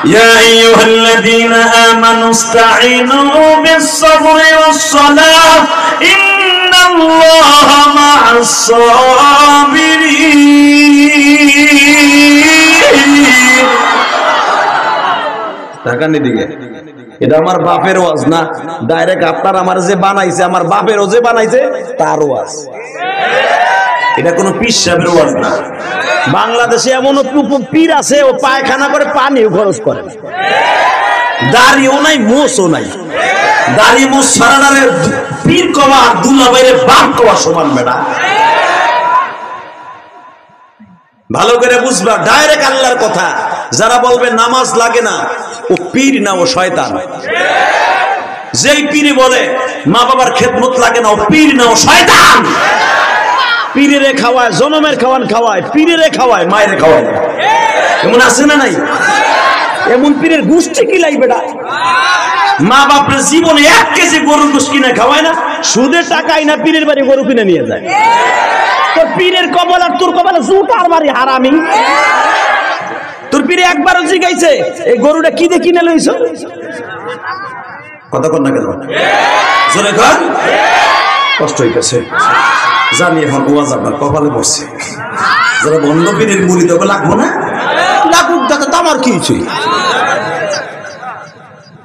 يا أيها الذين آمنوا استعينوا بالصبر والصلاة إن الله مع الصابرين তাকানি দিকে এটা আমার বাপের ওয়াজ না, ডাইরেক্ট আপনার আমার যে বানাইছে, আমার বাপের যে বানাইছে তার ওয়াজ। এটা কোনো পীর সাহেবের ওয়াজ না। বাংলাদেশে এমন পীর আছে ও পায়খানা করে পানিও খরচ করে, দাড়িও নাই মোছও নাই, দাড়ি মোছ সারাদারে পীর কওয়া আর দুলা বাইরে বাপ কওয়া সমান বেটা। ভালো করে বুঝবা, ডাইরেক্ট আল্লাহর কথা। যারা বলবে নামাজ লাগে না, ও পীর না, ও শয়তান। যেই পীরে বলে মা বাবার খেদমত লাগে না, ও পীর না, ও শয়তান। পীরেরে খাওয়ায়, জনমের খাওয়ান খাওয়ায়, পীরেরে খাওয়ায়, মায়ের খাওয়ায়। এমন আছে না নাই? এমন পীরের গোষ্ঠী কি লাগবে না? মা বাপের জীবনে 1 কেজি গরুর গোশত কিনে খাওয়ায় না, সুদের টাকাই না পীরের বাড়ি গরু কিনে নিয়ে যায়। তোর পীরের কপাল আর তোর কপালে জুতার বাড়ি হারামি। তোর পীরে একবারও জিগাইছে এই গরুটা কি দিয়ে কিনে লইছো? কথা কর না কেন? জোরে কর। কষ্ট হইতেছে জানি, এখন ওয়াজ আপনার কপালে পড়ছে। যারা বন্ধ পীরের মুড়ি দেবে লাগবো না, লাগুক, দাদা তো আমার কি হচ্ছে।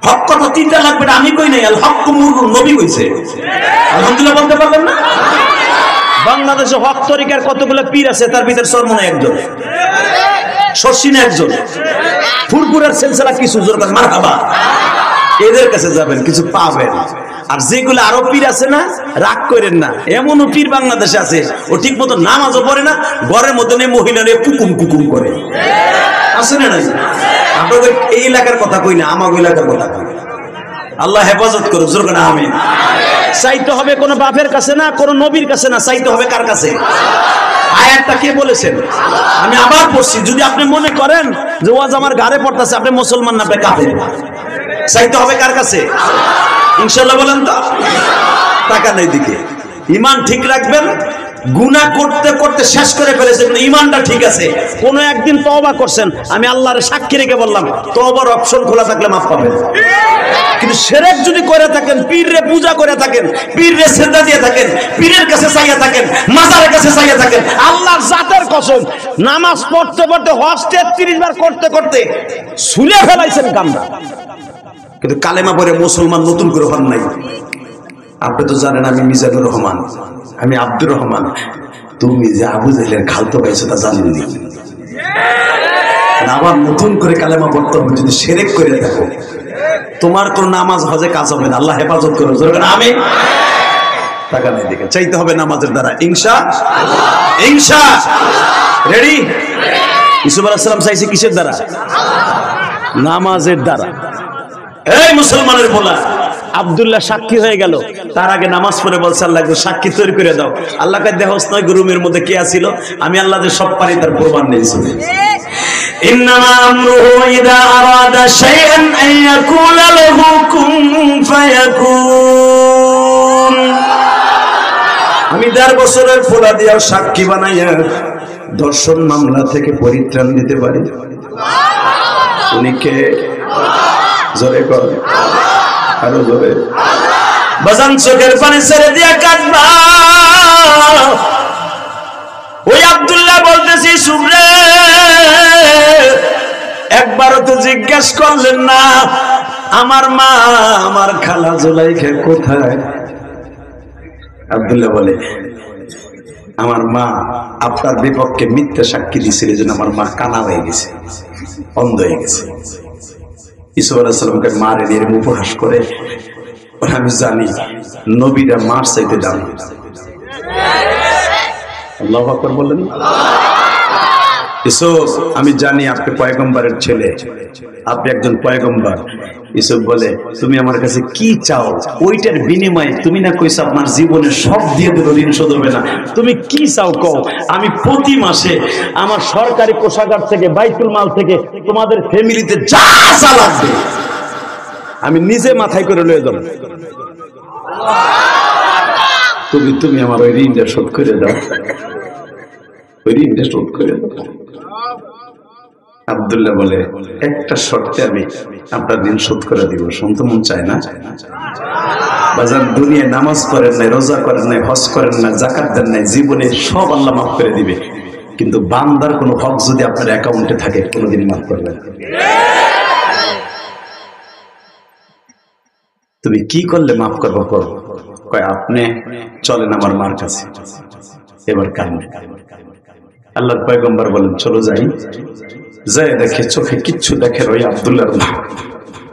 হক কথা 3টা লাগবে, আমি কই নাই, আল হক মুরগুর নবী কইছে। আলহামদুলিল্লাহ বলতে পারবেন না? বাংলাদেশে হক তরিকার কতগুলো পীর আছে, তার ভিতর সরমনে একজন, শর্ষিনে একজন, ফুরপুরের সিলসিলা কিছু জোর করে মারহাবা। এদের কাছে যাবেন, কিছু পাবেন। আর যেগুলো আরো পীর আছে না, রাগ করেন না, এমনও পীর বাংলাদেশে আছে, ও ঠিক মতো নামাজও পড়ে না, ঘরের মধ্যে নিয়ে মহিলারে কুকুম কুকুম করে। আছে না নাই? আপনাদের এই এলাকার কথা কই না, আমার এলাকার কথা কই। আল্লাহ হেফাজত করুক, জোর করে আমিন। চাইতে হবে কোনো বাপের কাছে না, কোনো নবীর কাছে না, চাইতে হবে কার কাছে? আয়াতটা কে বলেছেন? আমি আবার পড়ছি, যদি আপনি মনে করেন যে ওয়াজ আমার ঘাড়ে পড়তেছে, আপনি মুসলমান না, আপনি কাফের। চাইতে হবে কার কাছে? ইনশাআল্লাহ বলেন তো। টাকা নেই দিকে ঈমান ঠিক রাখবেন। গুনাহ করতে করতে শেষ করে ফেলেছেন, ঈমানটা ঠিক আছে। কোনো একদিন তওবা করছেন, আমি আল্লাহর সাক্ষী রেখে বললাম তওবার অপশন খোলা থাকলে মাফ পাবেন। কিন্তু শিরক যদি করে থাকেন, পীররে পূজা করে থাকেন, পীররে সেজদা দিয়ে থাকেন, পীরের কাছে চাইয়া থাকেন, মাজারের কাছে চাইয়া থাকেন, আল্লাহর জাতের কসম, নামাজ পড়তে পড়তে হজ 33 বার করতে করতে ছুলে ফেলাইছেন কামরা। কিন্তু কালেমা পড়ে মুসলমান নতুন করে হন নাই। আপনি তো জানেন আমি মিজানুর রহমান, আমি আব্দুর রহমান। তুমি যে আবু জাহেলের খালতো পাইছো তা জানেননি। আবার নতুন করে কালেমা পড়তে হবে। যদি শিরক করে থাকো, তোমার কোন নামাজ হজে কাজ হবে না। আল্লাহ হেফাজত করো, আমি টাকা নেই দিকে চাইতে হবে নামাজের দ্বারা। ইনশা রেডি। ইউসুফ আলাইহিস সালাম চাইছে কিসের দ্বারা? নামাজের দ্বারা। এই মুসলমানের বলা আব্দুল্লাহ সাক্ষী হয়ে গেল, তার আগে নামাজ পড়ে বলছে আল্লাহ সাক্ষী তৈরি করে দাও। আল্লাহকে দেহস নয় রুমের মধ্যে কে আছিল, আমি আল্লাহদের সব পারি, তার প্রমাণ নিয়েছি। ইন্নামা আমরুহু ইযা আরাদা শাইআন আন ইয়াকুলা লাহু কুন ফায়াকুন। আমি 1.5 বছরের ফোলা দিয়া সাক্ষী বানাইয়া দর্শন মামলা থেকে পরিত্রাণ দিতে পারি। উনি কে? জোরে কর, আরো জোরে। বাজান চোখের পানি ছেড়ে দিয়া কাঁদবা। ওই আব্দুল্লাহ বলতেছি, শুনলে একবারও তো জিজ্ঞেস করলেন না আমার মা আমার খালা জুলাইখা কোথায়? আব্দুল্লাহ বলে, আমার মা আপনার বিপক্ষে মিথ্যা সাক্ষী দিয়েছিল, যেন আমার মা কানা হয়ে গেছে, অন্ধ হয়ে গেছে। ইউসুফ আলাইহিস সালামকে মারে নিয়ে উপহাস করে, আমি জানি নবীরা মার চাইতে দামি। আল্লাহু আকবার বলেন। ইউসুফ, আমি জানি আপনি পয়গম্বরের ছেলে, আপনি একজন পয়গম্বর। ইউসুফ বলে, তুমি আমার কাছে কি চাও? ওইটার বিনিময়ে তুমি না কইছো আপনার জীবনে সব দিয়ে দেব, ঋণ শোধ হবে না। তুমি কি চাও কও, আমি প্রতি মাসে আমার সরকারি কোষাগার থেকে, বাইতুল মাল থেকে তোমাদের ফ্যামিলিতে যা যা লাগবে আমি নিজে মাথায় করে লয়ে যাব। তুমি আমার ওই ঋণটা শোধ করে দাও, ওই ঋণটা শোধ করে দাও। আব্দুল্লাহ বলে, একটা শর্তে আমি আপনার ঋণ শোধ করে দিব। শুনতে মন চায় না? বাজার দুনিয়ায় নামাজ করেন নাই, রোজা করেন নাই, হজ করেন না, যাকাত দেন নাই, জীবনে সব আল্লাহ মাফ করে দিবে, কিন্তু বান্দার কোনো হক যদি আপনার অ্যাকাউন্টে থাকে কোনোদিন মাফ করবেন। তুমি কি করলে মাফ করবো? কয় আপনি চলেন আমার মার কাছে। এবার কান্নে। আল্লাহর পয়গম্বর বলেন চলো যাই। যাই দেখে চোখে কিচ্ছু দেখে ওই আব্দুল্লাহর মা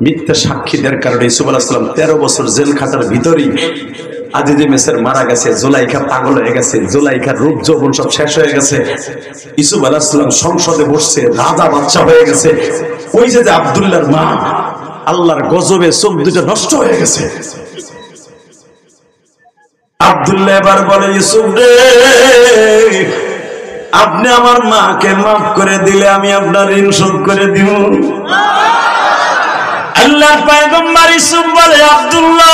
মিথ্যা সাক্ষী দেওয়ার কারণে ইউসুফ আলাইহিস সালাম 13 বছর জেল খাটার ভিতরেই আজিজে মিসর মারা গেছে, জুলাইখা পাগল হয়ে গেছে, জুলাইখার রূপ যৌবন সব শেষ হয়ে গেছে। ইউসুফ আলাইহিস সালাম সংসদে বসছে, রাজা বাদশা হয়ে গেছে। ওই যে আব্দুল্লাহর মা আল্লাহর গজবে চোখ দুটো নষ্ট হয়ে গেছে। আব্দুল্লাহ এবার বলে, ইউসুফ রে, আপনি আমার মাকে মাফ করে দিলে আমি আপনার ঋণ শোধ করে দিব। আল্লাহর পয়গম্বর ইউসুফ বলে, আব্দুল্লাহ,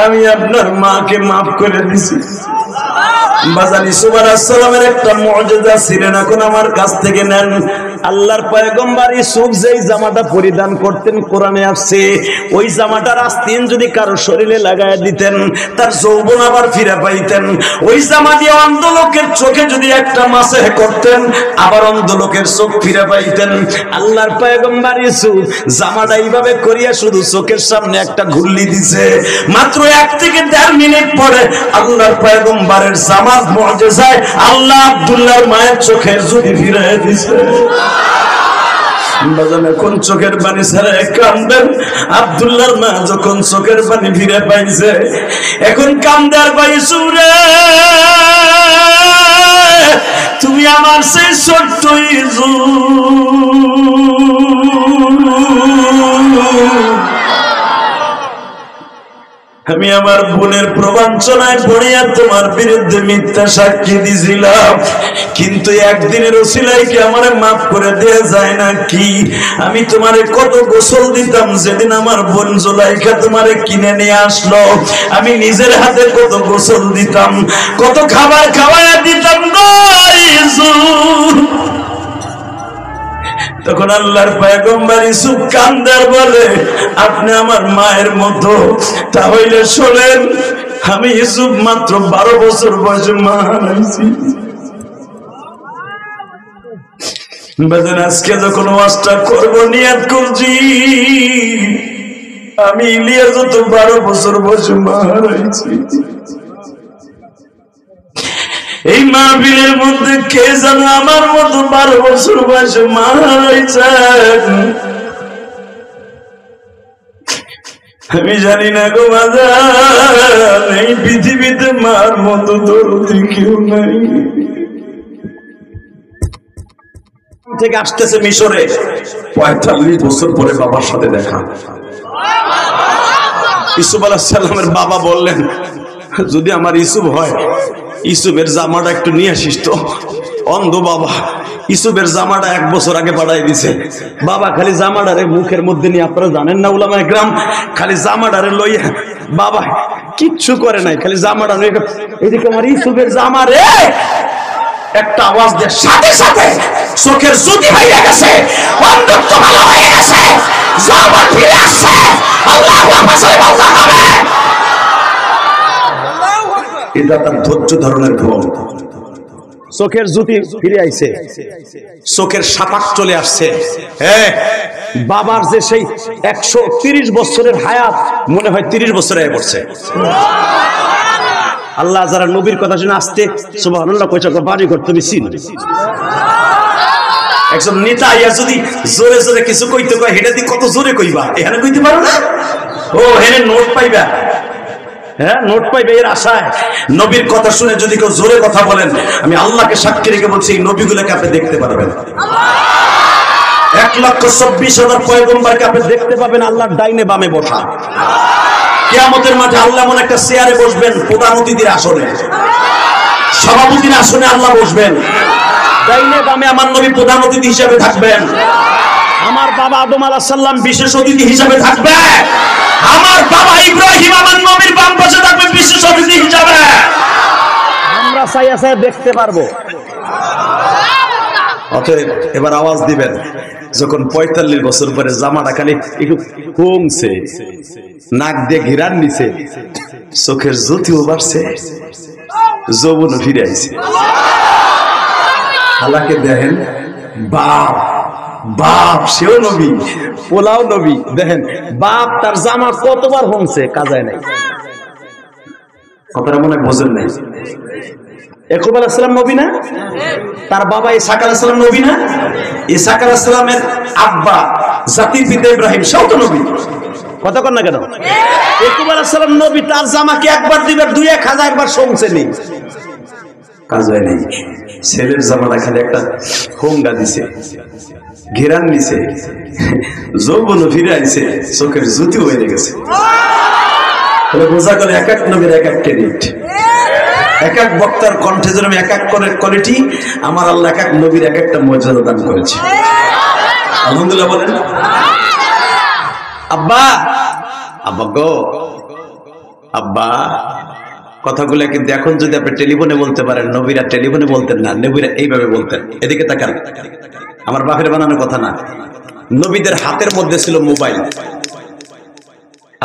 আমি আপনার মাকে মাফ করে দিছি। বাজার ইউসুফ আলাইহিস সালামের একটা মুজিজা ছিলেন, এখন আমার কাছ থেকে নেন। আল্লাহর পয়গম্বর ইউসুফ যেই জামাটা পরিধান করতেন কোরআনে আছে, ওই জামাটার আস্তিন যদি কারো শরীরে লাগায় দিতেন তার যৌবন আবার ফিরে পাইতেন। ওই জামা দিয়ে অন্ধ লোকের চোখে যদি একটা মাসেহ করতেন আবার অন্ধ লোকের চোখ ফিরে পাইতেন। আল্লাহর পয়গম্বর ইউসুফ জামাটা এইভাবে করিয়া শুধু চোখের সামনে একটা ঘুরলি দিছে। মাত্র 1 থেকে 1.5 মিনিট পরে আল্লাহর পয়গম্বরের জামাত মুজিজায় আল্লাহ আব্দুল্লাহর মায়ের চোখের জ্যোতি ফিরিয়ে দিছে। এখন চোখের পানি ছাড়া কান্দেন। আব্দুল্লাহর মা যখন চোখের পানি ফিরে পাইছে, এখন কান্দার পাইছু রে, তুমি আমার সেই ছোট্ট আমি আমার বোনের প্রবঞ্চনায় পড়িয়া তোমার বিরুদ্ধে মিথ্যা সাক্ষী দিছিলাম, কিন্তু একদিনের ওসিলায় কি আমারে মাফ করে দেয়া যায় না? কি আমি তোমারে কত গোসল দিতাম, যেদিন আমার বোন জুলাইখা তোমারে কিনে নিয়ে আসলো আমি নিজের হাতে কত গোসল দিতাম, কত খাবার খাওয়াইয়া দিতাম গো ইউসুফ। তখন আল্লাহর পয়গম্বর ইউসুফ কান্দার বলে, আপনি আমার মায়ের মতো, তাহলে শোনেন, আমি ইউসুফ মাত্র 12 বছর বয়সে মা হারাইছি। বাজান আজকে যখন ওয়াজটা করবো নিয়ত করছি, আমি ইলিয়াস যত 12 বছর বয়সে মা হারাইছি। এই মাহফিলের মধ্যে কে যেন আমার মতো 12 বছর বয়সে মা হারাইছেন, আমি জানি না গো বাজান, এই পৃথিবীতে মার মতো দরদি কেউ নাই। থেকে আসতেছে মিশরে, 45 বছর পরে বাবার সাথে দেখা। ইউসুফ আলাইহিস সালামের বাবা বললেন, যদি আমার ইউসুফ হয়, ইউসুফের জামাটা একটু নিয়ে আসিস তো। অন্ধ বাবা ইউসুফের জামাটা 1 বছর আগে পাঠাই দিছে। বাবা খালি জামাটারে মুখের মধ্যে নিয়ে, আপনারা জানেন না উলামায়ে কেরাম, খালি জামাটারে লইয়া, বাবা কিচ্ছু করে নাই, খালি জামাটা লইয়া, এদিকে আমার ইউসুফের জামা রে, একটা আওয়াজ দিয়ে সাথে সাথে চোখের জ্যোতি হয়ে গেছে, অন্ধত্ব ভালো হয়ে গেছে, জামা ফিরে আসছে। আল্লাহু আকবার বলতে হবে। এটা তার ধৈর্য ধারণের ফল। চোখের জ্যোতি ফিরে আইছে, চোখের সাপাক চলে আসছে। হ্যাঁ, বাবার যে সেই 130 বছরের হায়াত মনে হয় 30 বছরে পড়ছে। আল্লাহ যারা নবীর কথা শুনে আসতে সুবহানাল্লাহ কইছে, বাড়ি ঘর তুমি চিন। একজন নেতা আইয়া যদি জোরে জোরে কিছু কইতে কয়, হেটা দিয়ে কত জোরে কইবা, এখানে কইতে পারো না? ও হেনে নোট পাইবা, হ্যাঁ নোট পাইবে এর আশায়। নবীর কথা শুনে যদি কেউ জোরে কথা বলেন, আমি আল্লাহকে সাক্ষী রেখে বলছি, এই নবীগুলোকে আপনি দেখতে পারবেন। 1,24,000 পয়গম্বরকে আপনি দেখতে পাবেন আল্লাহর ডাইনে বামে বসা। কিয়ামতের মাঠে আল্লাহ এমন একটা চেয়ারে বসবেন, প্রধান অতিথির আসনে, সভাপতির আসনে আল্লাহ বসবেন, ডাইনে বামে আমার নবী প্রধান অতিথি হিসেবে থাকবেন, আমার বাবা আদম আলাইহিস সালাম বিশেষ অতিথি হিসেবে থাকবে, আমার বাবা ইব্রাহিম আমার নবীর বাম পাশে থাকবে বিশেষ অতিথি হিসেবে। আমরা আমরা চাইয়া চাইয়া দেখতে পারবো। অতএব এবার আওয়াজ দিবেন, যখন 45 বছর পরে জামাটা খালি একটু কমছে, নাক দিয়ে ঘিরান নিছে, চোখের জ্যোতিও বাড়ছে, যৌবনও ফিরে আইছে। আল্লাহকে দেখেন, বাপ বাপ সেও নবী, পোলাও নবী। দেখেন বাপ তার জামা কতবার হংছে, কাজায় নাই। কথাটা মনে হয় বোঝেন নাই। ইয়াকুব আলাইহিস সালাম নবী না? তার বাবা ইসহাক আলাইহিস সালাম নবী না? ইসহাক আলাইহিস সালামের আব্বা জাতির পিতা ইব্রাহিম, সেও তো নবী। কথা কন না কেন? ইয়াকুব আলাইহিস সালাম নবী, তার জামাকে একবার দিবে 2-1000 বার সমছে নি, কাজ হয় নাই। ছেলের জামাটা খালি একটা হোঙ্গা দিছে, ঘেরান নিছে, যৌবনও ফিরে আইছে, চোখের জ্যোতি হয়ে গেছে। বোঝা গেল এক এক নবীর এক এক ক্রেডিট, এক এক বক্তার কণ্ঠে যেরকম এক এক করে কোয়ালিটি, আমার আল্লাহ এক এক নবীর এক একটা মর্যাদা দান করেছে। আলহামদুলিল্লাহ বলেন। আব্বা, আব্বা গো, আব্বা, কথাগুলো কিন্তু এখন যদি আপনি টেলিফোনে বলতে পারেন, নবীরা টেলিফোনে বলতেন না, নবীরা এইভাবে বলতেন। এদিকে তাকান, আমার বাপের বানানোর কথা না, নবীদের হাতের মধ্যে ছিল মোবাইল।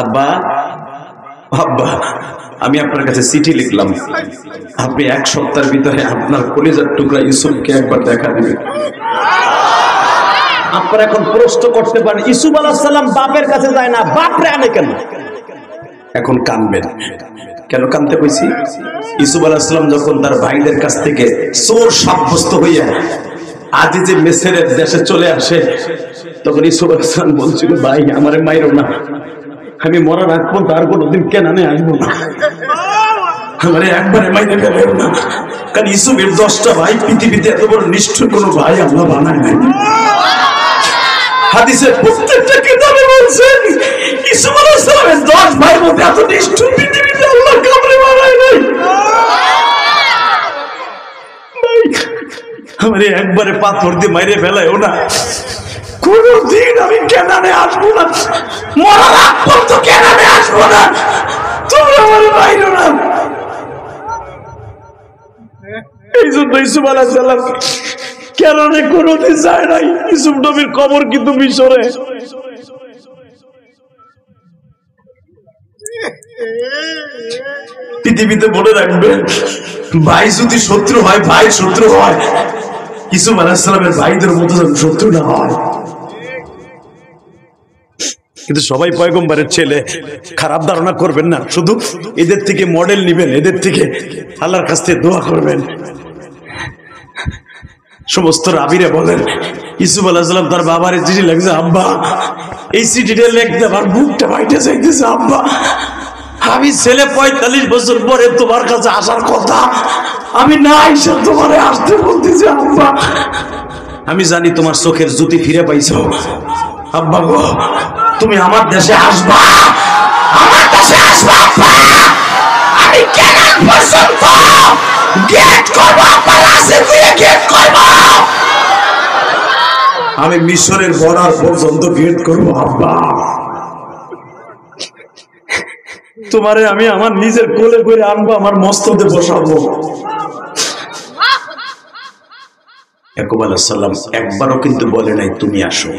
আব্বা, আব্বা, আমি আপনার কাছে চিঠি লিখলাম, আপনি 1 সপ্তাহের ভিতরে আপনার কলিজার টুকরা ইউসুফকে একবার দেখা দিবেন। আপনারা এখন প্রশ্ন করতে পারেন, ইউসুফ আলাইহিস সালাম বাপের কাছে যায় না, বাপরে আনে কেন? এখন কানবেন। কেন কানতে কইছি? ইউসুফ আলাইহিস সালাম যখন তার ভাইদের কাছ থেকে চোর সাব্যস্ত হইয়া আদি যে মিসরের দেশে চলে আসে, তখন ইউসুফ আলাইহিস সালাম বলছিল, ভাই আমারে মাইরো না, আমি মরার আগ পর্যন্ত আর কোনোদিন কেনানে আসবো না, আমারে একবারে মাইরে ফেলেও না। কারণ ইউসুফের 10টা ভাই, পৃথিবীতে এত বড় নিষ্ঠুর কোনো ভাই আল্লাহ বানায় নাই। হাদিসের প্রত্যেকটা কিতাবে বলছেন ইউসুফ আলাইহিস সালামের 10 ভাইয়ের মধ্যে এত নিষ্ঠুর পৃথিবীতে আল্লাহ কাউরে বানায় নাই। আমারে একবারে পাথর দিয়ে মাইরে ফেলায়ও না, কোনদিন আমি কেনানে আসবো না, মরার আগ পর্যন্ত কেনানে আসবো না, তোমরা আমারে মাইরো না। এই জন্য ইউসুফ আলাইহিস সালাম কেনানে কোনোদিন যায় নাই। ইউসুফ নবীর কবর কিন্তু মিশরে। পৃথিবীতে বলে রাখবেন, ভাই যদি শত্রু হয়, ভাই শত্রু হয়, ইউসুফ আলাইহিস সালামের ভাইদের মতো শত্রু না হয়। কিন্তু সবাই পয়গম্বরের ছেলে, খারাপ ধারণা করবেন না, শুধু এদের থেকে মডেল নিবেন, এদের থেকে আল্লাহর কাছ থেকে দোয়া করবেন। সমস্ত রাবিরা বলেন, ইউসুফ আলাইহিস সালাম তার বাবার চিঠি লিখছে, আব্বা এই চিঠিটা লিখতে আমার বুকটা বাইটে যাইতেছে, আব্বা আমি ছেলে 45 বছর পরে তোমার কাছে আসার কথা, আমি না এসে তোমারে আসতে বলতেছি, আব্বা আমি জানি তোমার চোখের জ্যোতি ফিরে পাইছো, আব্বা গো তুমি আমার দেশে আসবা, আমার দেশে আসবা আব্বা, আমি কেনান পর্যন্ত গেট করবো, আব্বা রাসে দিয়ে গেট করবো, আমি মিশরের বর্ডার পর্যন্ত গেট করবো, আব্বা তোমারে আমি আমার নিজের কোলে করে আনবো, আমার মস্তকে বসাবো। ইয়াকুব আলাইহিস সালাম একবারও কিন্তু বলে নাই তুমি আসো,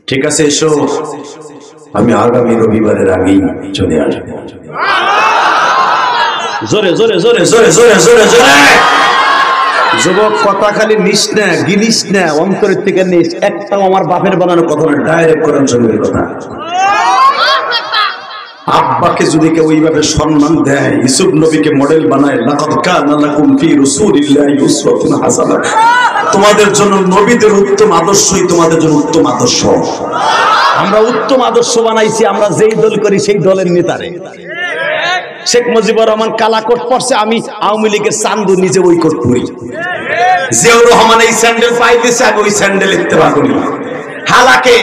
ঠিক আছে এসো, আমি আগামী রবিবারের আগেই চলে আসবো। জোরে জোরে জোরে জোরে জোরে জোরে জোরে যুবক, কথা খালি নিস না, গিলিস না, অন্তরের থেকে নিস। একটাও আমার বাপের বানানো কথা না, ডাইরেক্ট কোরআন শরীফের কথা। আব্বাকে যদি কেউ ওইভাবে সম্মান দেয়, ইউসুফ নবীকে মডেল বানায়, লাকাদ কানা লাকুম ফি রাসূলিল্লাহি উসওয়াতুন হাসানাহ, তোমাদের জন্য নবীদের উত্তম আদর্শই তোমাদের জন্য উত্তম আদর্শ। আমরা উত্তম আদর্শ বানাইছি, আমরা যেই দল করি সেই দলের নেতারে। শেখ মুজিবুর রহমান কালা কোট পরছে, আমি আওয়ামী লীগের চান্দু নিজে ওই কোট পরি। জিয়াউর রহমান এই স্যান্ডেল পাই দিয়েছে, আমি ওই স্যান্ডেল ইত্তেবা করি। হালাকে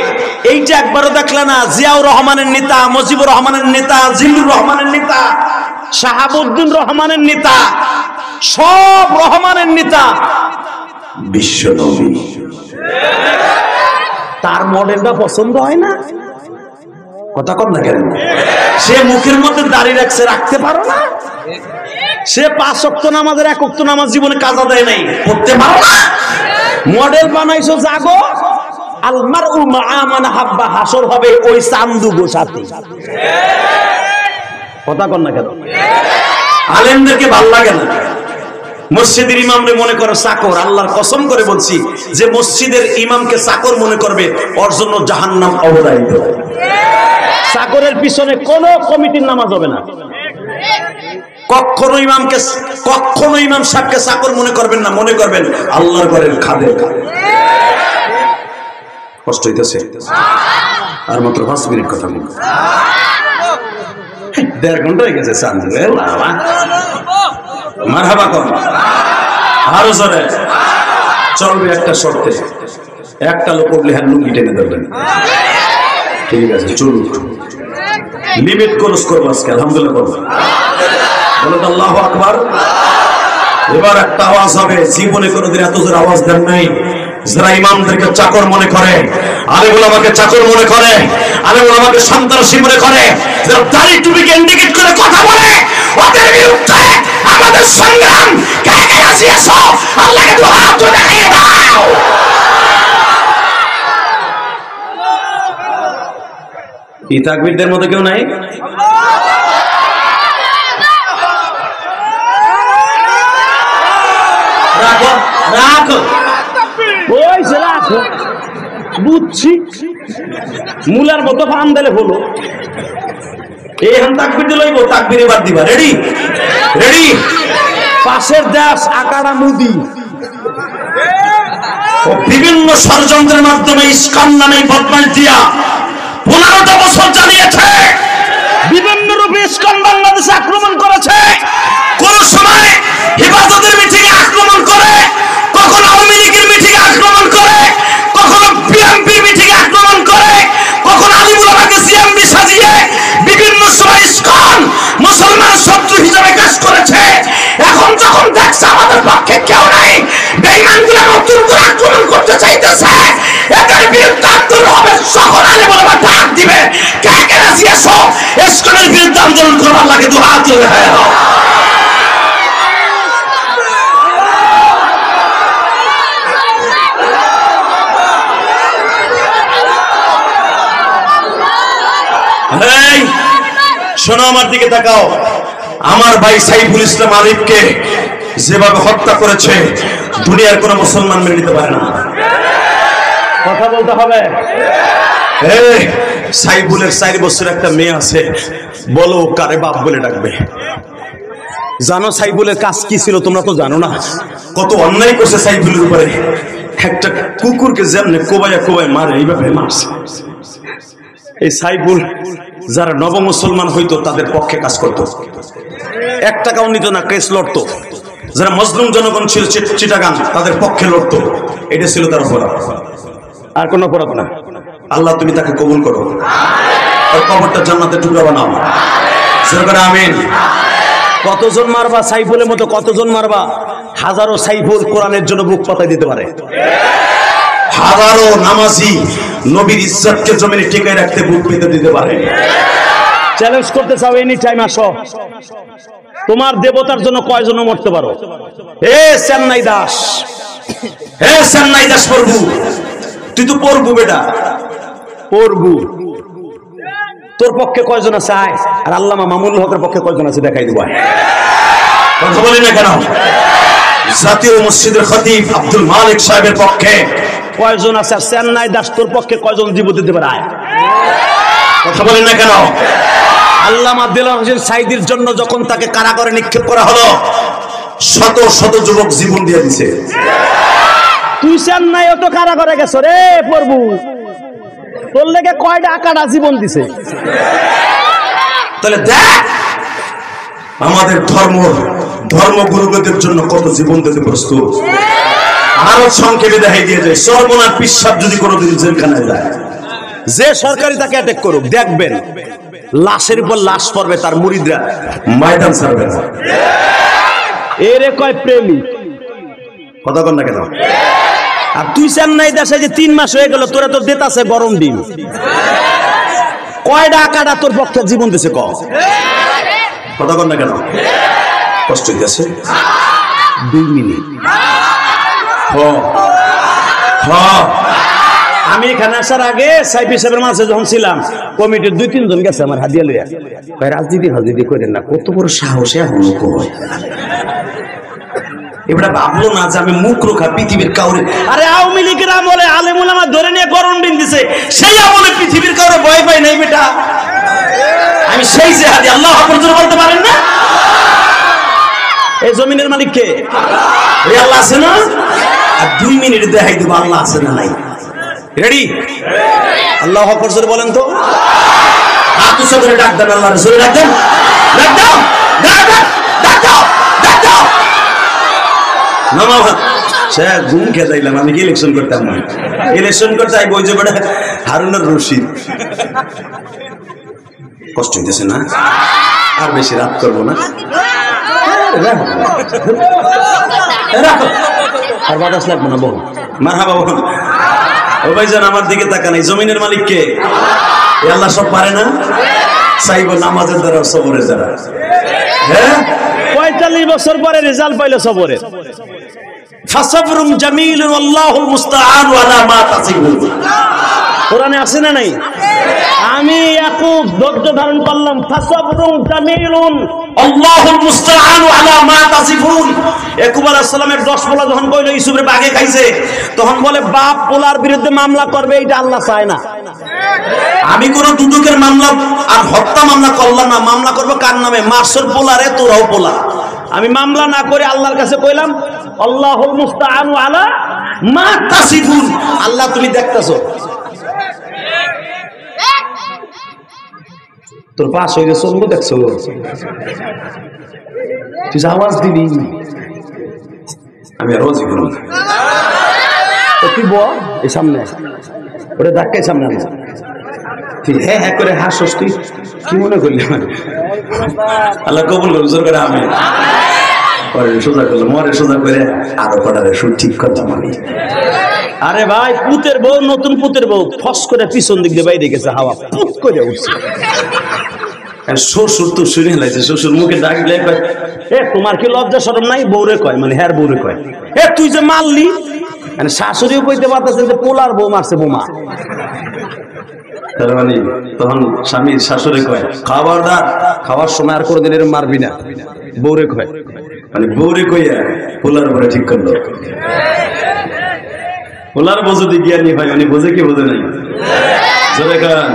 এইটা একবারও দেখলে না, জিয়াউর রহমানের নেতা, মুজিবুর রহমানের নেতা, জিল্লুর রহমানের নেতা, শাহাবুদ্দিন রহমানের নেতা, সব রহমানের নেতা বিশ্ব নবী, তার মডেলটা পছন্দ হয় না? কথা কর না কেন? সে মুখের মধ্যে দাড়ি রাখছে, রাখতে পারো না? সে 5 ওয়াক্ত নামাজের 1 ওয়াক্ত নামাজ জীবনে কাজা দেয় নাই, পড়তে পারো না, মডেল বানাইছো জাগো। আল মারউ মা মান হাব্বা, হাসর হবে ওই চান্দুগো সাথে। কথা কন না কেন? আলেমদেরকে ভাল লাগে না, মসজিদের ইমামরে মনে করে চাকর। আল্লাহর কসম করে বলছি, যে মসজিদের ইমামকে চাকর মনে করবে ওর জন্য জাহান্নাম অবধারিত। চাকরের পিছনে কোনো কমিটির নামাজ হবে না। কখনো ইমাম সাহেবকে চাকর মনে করবেন না, মনে করবেন আল্লাহর ঘরের খাদের। কষ্ট হইতেছে? আর মাত্র 5 মিনিট কথা বলবো, 1.5 ঘন্টা হয়ে গেছে। মারহাবা কর, আরো জোরে চলবে। একটা শর্তে, একটা লোক উঠলে হ্যাঁ লুঙ্গি টেনে ধরবেন। ঠিক আছে, চলুন, লিমিট ক্রস করবো আজকে। আলহামদুলিল্লাহ বলো তো আল্লাহু আকবার। এবার একটা আওয়াজ হবে, জীবনে কোনোদিন এত জোরে আওয়াজ দেন নাই। যারা ইমামদেরকে চাকর মনে করে, আলেম ওলামাকে চাকর মনে করে, আলেম ওলামাকে সন্ত্রাসী মনে করে, যারা দাড়ি টুপিকে ইন্ডিকেট করে কথা বলে, ওদের বিরুদ্ধে আমাদের সংগ্রাম। কে কে রাজি আছো? আল্লাহকে দুই হাত তুলে দেখিয়ে দাও। এই তাকবীরদের মধ্যে কেউ নাই? রাখো রাখো, বুঝছি, মুলার মতো ফান দিলে হলো। এখন তাকবীর লইব, তাকবীর এবার দিবা। Ready ready. পাশের দেশ আকাড়া মুদি ও বিভিন্ন ষড়যন্ত্রের মাধ্যমে ইসকান নামে বদমাইশ দিয়া 15টা বছর চালিয়েছে। বিভিন্ন রূপে ইসকান বাংলাদেশে আক্রমণ করেছে। কোন সময় হেফাজতের মিটিংয়ে আক্রমণ করে, কখনো আওয়ামী লীগের মিটিংয়ে আক্রমণ করে, কখনো বিএনপির মিটিংয়ে আক্রমণ করে, কখনো আলিমুল হককে সিএমবি সাজিয়ে বিভিন্ন সময় ইসকান মুসলমান শত্রু হিসেবে কাজ করেছে। এখন যখন দেখছে আমাদের পক্ষে কেউ নাই, বেঈমানগুলো নতুন করে আক্রমণ করতে চাইতেছে, এদের বিরুদ্ধে আন্দোলন হবে। সকল আলিমুল হক ডাক দিবে, কে কে রাজি আছো ইসকানের বিরুদ্ধে আন্দোলন করবার লাগে? দুই হাত তুলে দাও। শোনো, আমার দিকে তাকাও। আমার ভাই সাইফুল ইসলাম আলিফকে যেভাবে হত্যা করেছে, দুনিয়ার কোন মুসলমান মেনে নিতে পারে না। কথা বলতে হবে। সাইফুলের 4 বছর একটা মেয়ে আছে, বলো কারে বাপ বলে ডাকবে? জানো সাইফুলের কাজ কি ছিল? তোমরা তো জানো না। কত অন্যায় করছে সাইফুলের উপরে। একটা কুকুরকে যেমনে কোবাইয়া কোবাই মারে, এইভাবে মারছে। এই সাইফুল যারা নব মুসলমান হইতো তাদের পক্ষে কাজ করত, 1 টাকাও নিত না, কেস লড়তো। যারা মজলুম জনগণ ছিল চিটাগাং, তাদের পক্ষে লড়তো। এটা ছিল তার অপরাধ, আর কোন অপরাধ না। আল্লাহ তুমি তাকে কবুল করো, আর কবরটা জান্নাতের টুকরা বানাও। আমিন। কতজন মারবা সাইফুলের মতো? কতজন মারবা? হাজারো সাইফুল কোরআনের জন্য বুক পাতায় দিতে পারে। হাজারো নামাজি নবীর ইজ্জতকে জমিনে টিকায় রাখতে বুক পেতে দিতে পারে। চ্যালেঞ্জ করতে চাও? এনি টাইম আসো। তোমার দেবতার জন্য কয়জন মরতে পারো? হে চেন্নাই দাস, হে চেন্নাই দাস প্রভু, তুই তো প্রভু বেটা, প্রভু। তোর পক্ষে কয়জন আছে? আর আল্লামা মামুনুল হকের পক্ষে কয়জন আছে দেখাই দিব। কথা বলি না কেন? জাতীয় মসজিদের খতিব আব্দুল মালিক সাহেবের পক্ষে কয়জন আছে? চেন্নাই দাস তোর পক্ষে কয়জন জীবন দিতে পারে? কথা বলি না কেন? আল্লামা দেলোয়ার হোসেন সাইদির জন্য যখন তাকে কারাগারে নিক্ষেপ করা হলো, শত শত যুবক জীবন দিয়ে দিছে। তুই চেন্নাই তো কারাগারে গেছো রে প্রভু, তোর লেগে কয়টা আকাটা জীবন দিছে। তাহলে দেখ আমাদের ধর্মগুরুদের জন্য কত জীবন দিতে প্রস্তুত। আরো সংক্ষেপে দেখাই দিয়ে যায়, সর্বনাশ পিসাব যদি কোনোদিন জেলখানায় যায়, যে সরকারি তাকে অ্যাটাক করুক, দেখবেন লাশের উপর লাশ পড়বে, তার মুরিদরা ময়দান ছাড়বে না। এরে কয় প্রেমী। কথা কন না কেন? আর তুই চেন্নাই দেশে যে 3 মাস হয়ে গেল, তোরা তোর দেতাছে গরম ডিম। কয়টা আকাটা তোর পক্ষে জীবন দিছে? কথা কন না কেন? কষ্ট হইতেছে 2 মিনিট। আমি এখানে আসার আগে সাইফি সাহেবের মাঝে যখন ছিলাম, কমিটির 2-3 জন গেছে আমার হাদিয়া লইয়া, ভাই রাজনীতি করেন না, কত বড় সাহসে এখনো কয়। এবার ভাবলো না যে আমি মুখ রোখা পৃথিবীর কাউরে, আরে আওয়ামী লীগের আমলে আলেমুল আমার ধরে নিয়ে গরম দিন দিছে, সেই আমলে পৃথিবীর কাউরে ভয় পাই নাই বেটা। আমি সেই জেহাদি, আল্লাহ আকবার জোরে বলতে পারেন না? এই জমিনের মালিক কে? ওই আল্লাহ আছে না? আর 2 মিনিট দেখাই দেবো আল্লাহ আছে না নাই। রেডি? আল্লাহু আকবার জোরে বলেন তো। হাত উঁচু করে ডাক দেন, আল্লাহর জোরে ডাক দেন, ডাক দাও, ডাক দাও, ডাক দাও, ডাক দাও। নামাজ সে ঘুম খেয়ে যাইলাম, আমি কি ইলেকশন করতাম না, ইলেকশন করতে আই বই যে বেটা হারুনুর রশিদ। কষ্ট হইতেছে না? আর বেশি রাত করবো না, আর বাতাস লাগবে না, বহু মারহাবা বল। ও ভাইজান আমার দিকে তাকান, এই জমিনের মালিক কে? আল্লাহ সব পারে না? চাইব নামাজের দ্বারা, সবরের দ্বারা। হ্যাঁ, 45 বছর পরে রেজাল্ট পাইলো সবরের। ফাসাবরুম জামিলুন আল্লাহুল মুস্তাআন আলা মা তাসিফুন। কোরআনে আছে না নাই? আমি ইয়াকুব ধৈর্য ধারণ করলাম, ফাসাবরুম জামিলুন আল্লাহুল মুস্তাআন আলা মা তাসিফুন। ইয়াকুব আলাইহিস সালামের 10 পোলা যখন কইলো ইউসুফের বাগে খাইছে, তখন বলে বাপ পোলার বিরুদ্ধে মামলা করবে, এটা আল্লাহ চায় না। আমি কোন দুদকের মামলা আর হত্যা মামলা করলাম না, মামলা করবো কার নামে? মাসুর পোলারে, তোরাও পোলা। আমি মামলা না করে আল্লাহর কাছে কইলাম আল্লাহুল মুস্তাআনু আলা মা তাসিফুন। আল্লাহ তুমি দেখতেছো, তোর পাশ হয়ে গেছে, দেখছো তুই আওয়াজ দিবি, আমি রোজই করব না। তুই বল এই সামনে, ওটা ধাক্কাই সামনে আনো। তুই হ্যাঁ হ্যাঁ করে হাসস, তুই কি মনে করলি? আল্লাহ কবুল করুন, জোর করে আমি সোজা করলাম, মরে সোজা করে আরো কটারে সুর ঠিক করলাম আমি। আরে ভাই, পুতের বউ, নতুন পুতের বউ ফস করে পিছন দিক দিয়ে বাইরে গেছে, হাওয়া পুত করে উঠছে। শ্বশুর তো শুনে লাইছে, শ্বশুর মুখে ডাকলে এ তোমার কি লজ্জা শরম নাই? বউরে কয়, মানে হ্যার বউরে কয়, এ তুই যে মারলি, মানে শাশুড়িও কইতে পারতেছেন যে পোলার বউ মারছে বোমা। তার মানে তখন স্বামী শাশুড়ি কয় খবরদার, খাওয়ার সময় আর কোনোদিন এরকম মারবি না, বউরে কয়। মানে বউরে কইয়া পোলার পরে ঠিক করলো। পোলার বউ যদি জ্ঞানী হয়, মানে বোঝে কি বোঝে নাই? জোরে কান।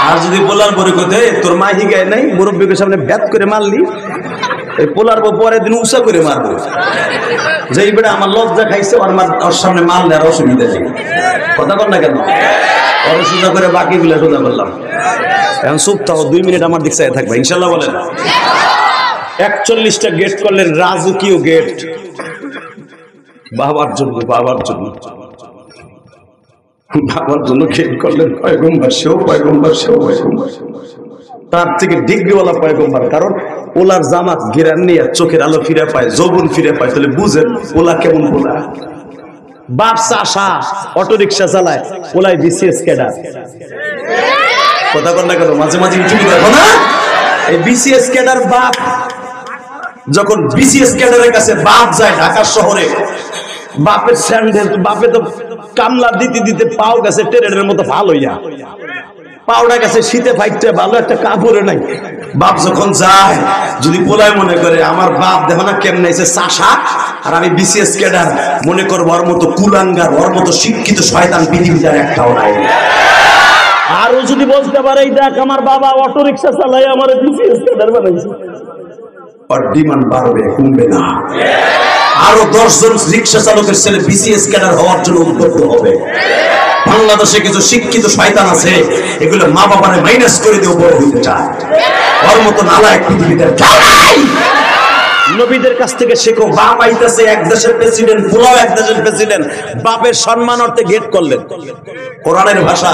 আর যদি পোলার পরে কইতে তোর মা হিগায় নাই, মুরব্বীকে সামনে ব্যাত করে মারলি, এই পোলার বউ পরের দিন উষা করে মারবো, যে এই বেটা আমার লজ্জা খাইছে, ওর সামনে মারলে আর অসুবিধা নেই। কথা বল না কেন? ওরা সোজা করে বাকি গুলা সোজা করলাম। এখন চুপ থাকো, 2 মিনিট আমার দিক চাই থাকবে, ইনশাল্লাহ বলেন। 41টা গেট করলেন, রাজকীয় গেট, বাবার জন্য, বাবার জন্য, বাবার জন্য গেট করলেন। পয়গম্বর সেও পয়গম্বর, সেও পয়গম্বর, তার থেকে ডিগ্রিওয়ালা পয়গম্বর। কারণ ওলার জামাত ঘেরান নিয়ে চোখের আলো ফিরে পায়, যৌবন ফিরে পায়, তাহলে বুঝেন ওলা কেমন পোলা। বাপ চাষা, অটো রিক্সা চালায়, ওলাই বিসিএস ক্যাডার। কথা বল না কেন? মাঝে মাঝে ইউটিউবে দেখো না, এই বিসিএস ক্যাডার বাপ যখন বিসিএস ক্যাডারের কাছে বাপ যায় ঢাকা শহরে, বাপের স্যান্ডেল, বাপে তো কামলা দিতে দিতে পাও গেছে ট্রেনের মতো ভালো হইয়া, পাউডা গেছে শীতে ফাইটতে, ভালো একটা কাপড়ে নাই। বাপ যখন যায়, যদি পোলায় মনে করে আমার বাপ দেখো না কেমন আছে চাষা, আর আমি বিসিএস ক্যাডার, মনে করবো ওর মতো কুলাঙ্গার, ওর মতো শিক্ষিত শয়তান পৃথিবীতে একটাও নাই। আর ও যদি বলতে পারে দেখ আমার বাবা অটো রিক্সা চালাই আমার বিসিএস ক্যাডার বানাইছে, ওর ডিমান্ড বাড়বে, কমবে না। আরো 10 জন রিক্সা চালকের ছেলে বিসিএস ক্যাডার হওয়ার জন্য উদ্যোগ হবে। বাংলাদেশে কিছু শিক্ষিত শয়তান আছে, এগুলো মা বাবারে মাইনাস করে দিয়ে বড় হইতে চায়, ওর মতো নালায়েক পৃথিবীতে নাই। নবীদের কাছ থেকে শেখো, বাপ আইতাছে এক দেশের প্রেসিডেন্ট, পোলাও এক দেশের প্রেসিডেন্ট, বাপের সম্মান অর্থে গেট করলেন। কোরআনের ভাষা,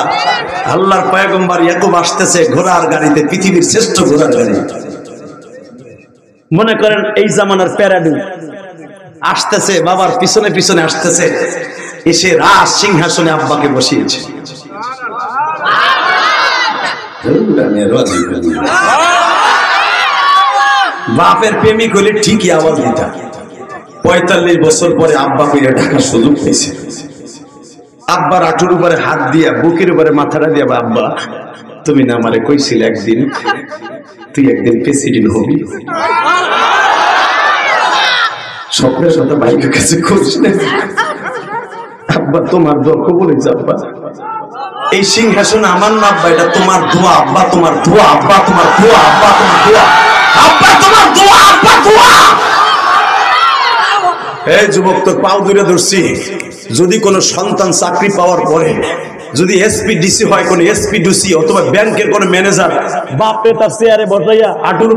আল্লাহর পয়গম্বর ইয়াকুব আসতেছে ঘোড়ার গাড়িতে, পৃথিবীর শ্রেষ্ঠ ঘোড়ার গাড়ি। মনে করেন এই জামানার প্যারাডু আসতেছে, বাবার পিছনে পিছনে আসতেছে, এসে রাজ সিংহাসনে আব্বাকে বসিয়েছে। বাপের প্রেমিক হইলে ঠিকই আওয়াজ দিতা। 45 বছর পরে আব্বা কইরা ঢাকার সুযোগ পেয়েছে। আব্বার আঁটুর উপরে হাত দিয়া, বুকের উপরে মাথাটা দিয়া, আব্বা তুমি না আমারে কইছিলে একদিন তুই একদিন প্রেসিডেন্ট হবি। স্বপ্নের সাথে ভাইয়ের কাছে খোঁজ নেই। আব্বা তোমার দোয়া কবুল হয়েছে আব্বা। এই সিংহাসন আমার না আব্বা, এটা তোমার দোয়া আব্বা, তোমার দোয়া আব্বা, তোমার দোয়া আব্বা, তোমার দোয়া আব্বা, তোমার দোয়া আব্বা, দোয়া। এই যুবক, তোর পাও ধরে ধরছি, যদি কোনো সন্তান চাকরি পাওয়ার পরে যদি এসপিডিসি হয়, কোন এসপিডিসি অথবা ব্যাংকের কোন ম্যানেজার, বাপে তার চেয়ারে বসাইয়া হাঁটুর